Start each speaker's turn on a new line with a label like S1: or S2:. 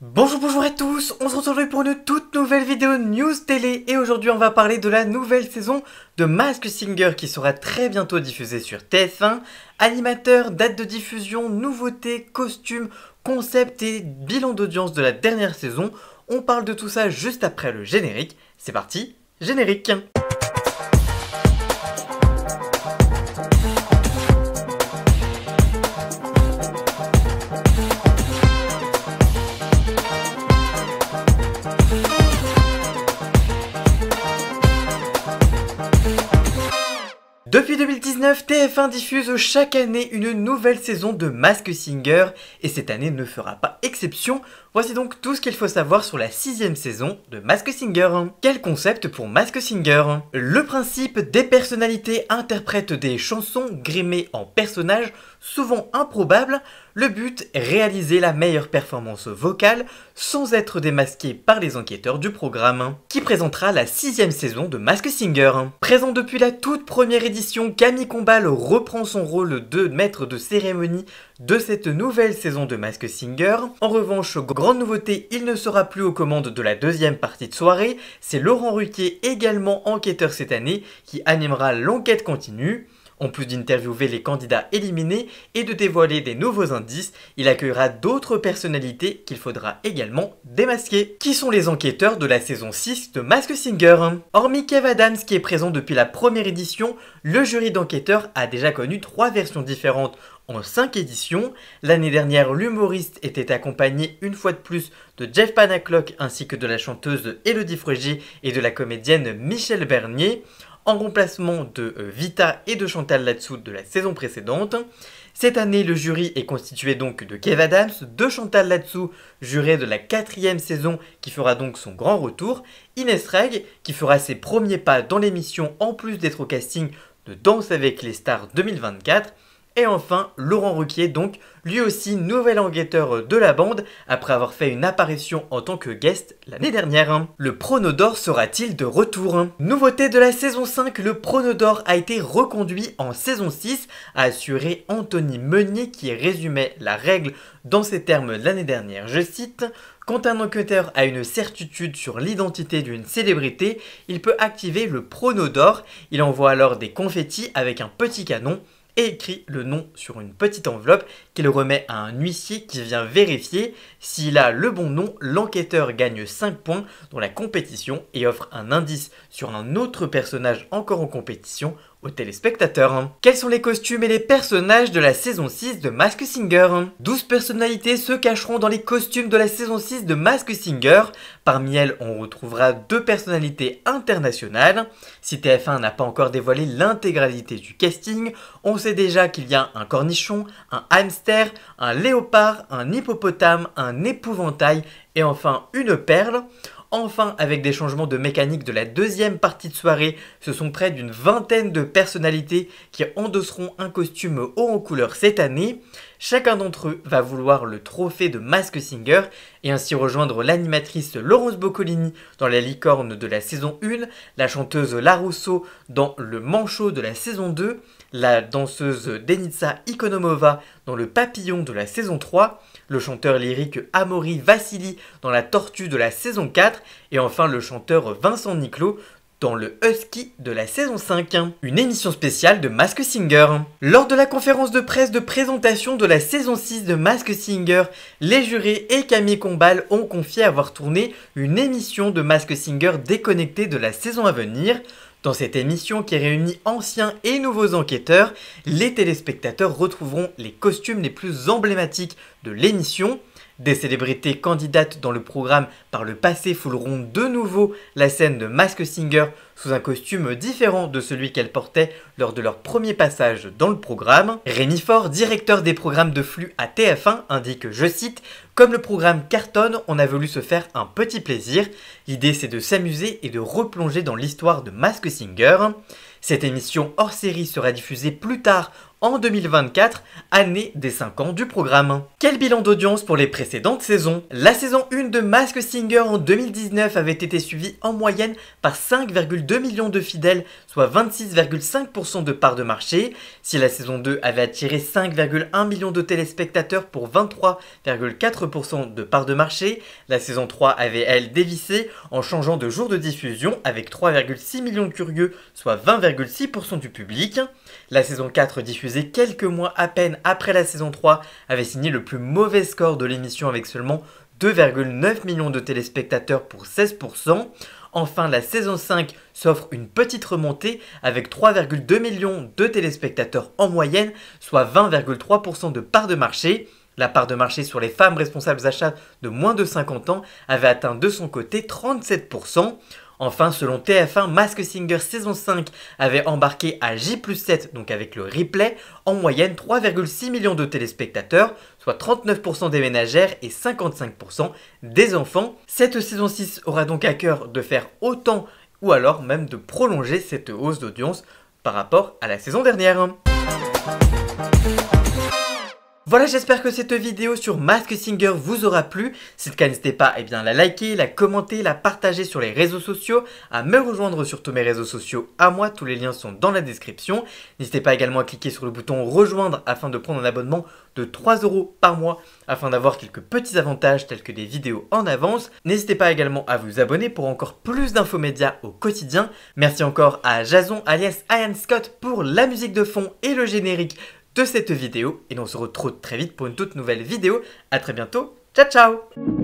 S1: Bonjour à tous, on se retrouve pour une toute nouvelle vidéo news télé et aujourd'hui on va parler de la nouvelle saison de Masked Singer qui sera très bientôt diffusée sur TF1. Animateurs, date de diffusion, nouveautés, costumes, concepts et bilan d'audience de la dernière saison. On parle de tout ça juste après le générique. C'est parti, générique! Depuis 2019, TF1 diffuse chaque année une nouvelle saison de Masked Singer et cette année ne fera pas exception. Voici donc tout ce qu'il faut savoir sur la 6ème saison de Masked Singer. Quel concept pour Masked Singer? Le principe, des personnalités interprètent des chansons grimées en personnages souvent improbables. Le but, réaliser la meilleure performance vocale sans être démasqué par les enquêteurs du programme, qui présentera la 6ème saison de Masked Singer. Présent depuis la toute première édition, Camille Combal reprend son rôle de maître de cérémonie de cette nouvelle saison de Masked Singer. En revanche, grande nouveauté, il ne sera plus aux commandes de la deuxième partie de soirée. C'est Laurent Ruquier, également enquêteur cette année, qui animera l'enquête continue. En plus d'interviewer les candidats éliminés et de dévoiler des nouveaux indices, il accueillera d'autres personnalités qu'il faudra également démasquer. Qui sont les enquêteurs de la saison 6 de Masked Singer? Hormis Kev Adams qui est présent depuis la première édition, le jury d'enquêteurs a déjà connu 3 versions différentes en 5 éditions. L'année dernière, l'humoriste était accompagné une fois de plus de Jeff Panaclock ainsi que de la chanteuse Élodie Frugier et de la comédienne Michel Bernier, en remplacement de Vita et de Chantal Latsou de la saison précédente. Cette année, le jury est constitué donc de Kev Adams, de Chantal Latsou, jurée de la 4ème saison qui fera donc son grand retour, Inès Reg qui fera ses premiers pas dans l'émission en plus d'être au casting de Danse avec les stars 2024, et enfin Laurent Ruquier, donc lui aussi nouvel enquêteur de la bande après avoir fait une apparition en tant que guest l'année dernière. Le Prono d'Or sera-t-il de retour? Nouveauté de la saison 5, le Prono d'Or a été reconduit en saison 6, a assuré Anthony Meunier qui résumait la règle dans ces termes l'année dernière, je cite: quand un enquêteur a une certitude sur l'identité d'une célébrité, il peut activer le Prono d'Or. Il envoie alors des confettis avec un petit canon et écrit le nom sur une petite enveloppe qu'il remet à un huissier qui vient vérifier. S'il a le bon nom, l'enquêteur gagne 5 points dans la compétition et offre un indice sur un autre personnage encore en compétition aux téléspectateurs. Quels sont les costumes et les personnages de la saison 6 de Masked Singer? 12 personnalités se cacheront dans les costumes de la saison 6 de Masked Singer. Parmi elles, on retrouvera 2 personnalités internationales. Si TF1 n'a pas encore dévoilé l'intégralité du casting, on sait déjà qu'il y a un cornichon, un hamster, un léopard, un hippopotame, un épouvantail et enfin une perle. Enfin, avec des changements de mécanique de la deuxième partie de soirée, ce sont près d'une vingtaine de personnalités qui endosseront un costume haut en couleur cette année. Chacun d'entre eux va vouloir le trophée de Masked Singer et ainsi rejoindre l'animatrice Laurence Boccolini dans La Licorne de la saison 1, la chanteuse La Rousseau dans Le Manchot de la saison 2, la danseuse Denitsa Ikonomova dans Le Papillon de la saison 3, le chanteur lyrique Amaury Vassili dans La Tortue de la saison 4 et enfin le chanteur Vincent Niclot dans Le Husky de la saison 5. Une émission spéciale de Masked Singer. Lors de la conférence de presse de présentation de la saison 6 de Masked Singer, les jurés et Camille Combal ont confié avoir tourné une émission de Masked Singer déconnectée de la saison à venir. Dans cette émission qui réunit anciens et nouveaux enquêteurs, les téléspectateurs retrouveront les costumes les plus emblématiques de l'émission. Des célébrités candidates dans le programme par le passé fouleront de nouveau la scène de Masked Singer sous un costume différent de celui qu'elles portaient lors de leur premier passage dans le programme. Rémi Faure, directeur des programmes de flux à TF1, indique, je cite: « Comme le programme cartonne, on a voulu se faire un petit plaisir. L'idée c'est de s'amuser et de replonger dans l'histoire de Masked Singer. » Cette émission hors série sera diffusée plus tard en 2024, année des 5 ans du programme. Quel bilan d'audience pour les précédentes saisons? La saison 1 de Masked Singer en 2019 avait été suivie en moyenne par 5,2 millions de fidèles, soit 26,5% de part de marché. Si la saison 2 avait attiré 5,1 millions de téléspectateurs pour 23,4% de part de marché, la saison 3 avait elle dévissé en changeant de jour de diffusion avec 3,6 millions de curieux, soit 20,6% du public. La saison 4, diffusée quelques mois à peine après la saison 3, avait signé le plus mauvais score de l'émission avec seulement 2,9 millions de téléspectateurs pour 16%. Enfin, la saison 5 s'offre une petite remontée avec 3,2 millions de téléspectateurs en moyenne, soit 20,3% de part de marché. La part de marché sur les femmes responsables d'achat de moins de 50 ans avait atteint de son côté 37%. Enfin, selon TF1, Masked Singer saison 5 avait embarqué à J+7, donc avec le replay, en moyenne 3,6 millions de téléspectateurs, soit 39% des ménagères et 55% des enfants. Cette saison 6 aura donc à cœur de faire autant ou alors même de prolonger cette hausse d'audience par rapport à la saison dernière. Voilà, j'espère que cette vidéo sur Masked Singer vous aura plu. Si c'est le cas, n'hésitez pas à la liker, la commenter, la partager sur les réseaux sociaux, à me rejoindre sur tous mes réseaux sociaux à moi, tous les liens sont dans la description. N'hésitez pas également à cliquer sur le bouton rejoindre afin de prendre un abonnement de 3 € par mois afin d'avoir quelques petits avantages tels que des vidéos en avance. N'hésitez pas également à vous abonner pour encore plus d'infomédias au quotidien. Merci encore à Jason alias Ian Scott pour la musique de fond et le générique de cette vidéo et on se retrouve très vite pour une toute nouvelle vidéo. À très bientôt, ciao ciao.